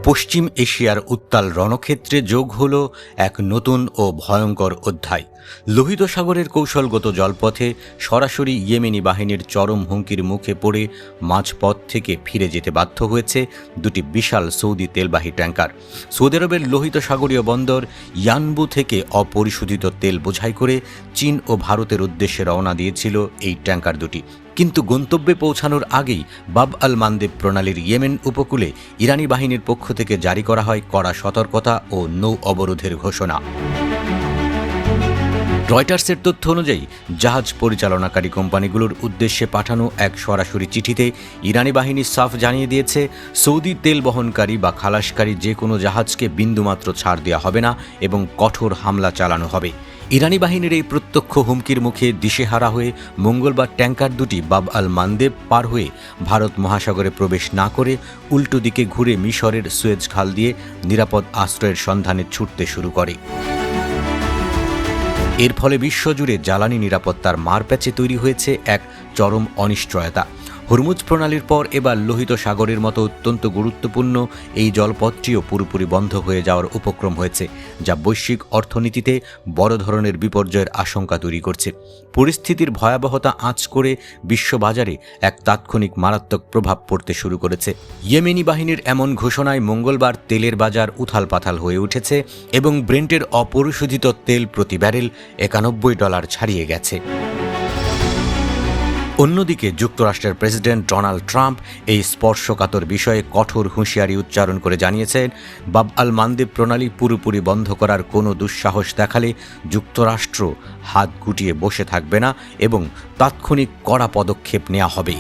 পশ্চিম এশিয়ার উত্তাল রণক্ষেত্রে যোগ হল এক নতুন ও ভয়ঙ্কর অধ্যায়। লোহিত সাগরের কৌশলগত জলপথে সরাসরি ইয়েমেনি বাহিনীর চরম হুমকির মুখে পড়ে মাঝপথ থেকে ফিরে যেতে বাধ্য হয়েছে দুটি বিশাল সৌদি তেলবাহী ট্যাঙ্কার। সৌদি আরবের লোহিত সাগরীয় বন্দর ইয়ানবু থেকে অপরিশোধিত তেল বোঝাই করে চীন ও ভারতের উদ্দেশ্যে রওনা দিয়েছিল এই ট্যাঙ্কার দুটি। কিন্তু গন্তব্যে পৌঁছানোর আগেই বাব আল মান্দেব প্রণালীর ইয়েমেন উপকূলে ইরানি বাহিনীর পক্ষ থেকে জারি করা হয় কড়া সতর্কতা ও নৌ অবরোধের ঘোষণা। রয়টার্সের তথ্য অনুযায়ী জাহাজ পরিচালনাকারী কোম্পানিগুলোর উদ্দেশ্যে পাঠানো এক সরাসরি চিঠিতে ইরানি বাহিনী সাফ জানিয়ে দিয়েছে, সৌদি তেল বহনকারী বা খালাসকারী যে কোনো জাহাজকে বিন্দুমাত্র ছাড় দেওয়া হবে না এবং কঠোর হামলা চালানো হবে। ইরানি বাহিনীর এই প্রত্যক্ষ হুমকির মুখে দিশেহারা হয়ে মঙ্গলবার ট্যাঙ্কার দুটি বাব আল মান্দেব পার হয়ে ভারত মহাসাগরে প্রবেশ না করে উল্টো দিকে ঘুরে মিশরের সুয়েজ খাল দিয়ে নিরাপদ আশ্রয়ের সন্ধানে ছুটতে শুরু করে। এর ফলে বিশ্বজুড়ে জ্বালানি নিরাপত্তার মারপ্যাচে তৈরি হয়েছে এক চরম অনিশ্চয়তা। হরমুজ প্রণালীর পর এবার লোহিত সাগরের মতো অত্যন্ত গুরুত্বপূর্ণ এই জলপথটিও পুরোপুরি বন্ধ হয়ে যাওয়ার উপক্রম হয়েছে, যা বৈশ্বিক অর্থনীতিতে বড় ধরনের বিপর্যয়ের আশঙ্কা তৈরি করছে। পরিস্থিতির ভয়াবহতা আঁচ করে বিশ্ববাজারে এক তাৎক্ষণিক মারাত্মক প্রভাব পড়তে শুরু করেছে। ইয়েমেনি বাহিনীর এমন ঘোষণায় মঙ্গলবার তেলের বাজার উথালপাথাল হয়ে উঠেছে এবং ব্রেন্টের অপরিশোধিত তেল প্রতি ব্যারেল $91 ছাড়িয়ে গেছে। অন্যদিকে যুক্তরাষ্ট্রের প্রেসিডেন্ট ডোনাল্ড ট্রাম্প এই স্পর্শকাতর বিষয়ে কঠোর হুঁশিয়ারি উচ্চারণ করে জানিয়েছেন, বাব আল মান্দেব প্রণালী পুরোপুরি বন্ধ করার কোনো দুঃসাহস দেখালে যুক্তরাষ্ট্র হাত গুটিয়ে বসে থাকবে না এবং তাৎক্ষণিক কড়া পদক্ষেপ নেওয়া হবে।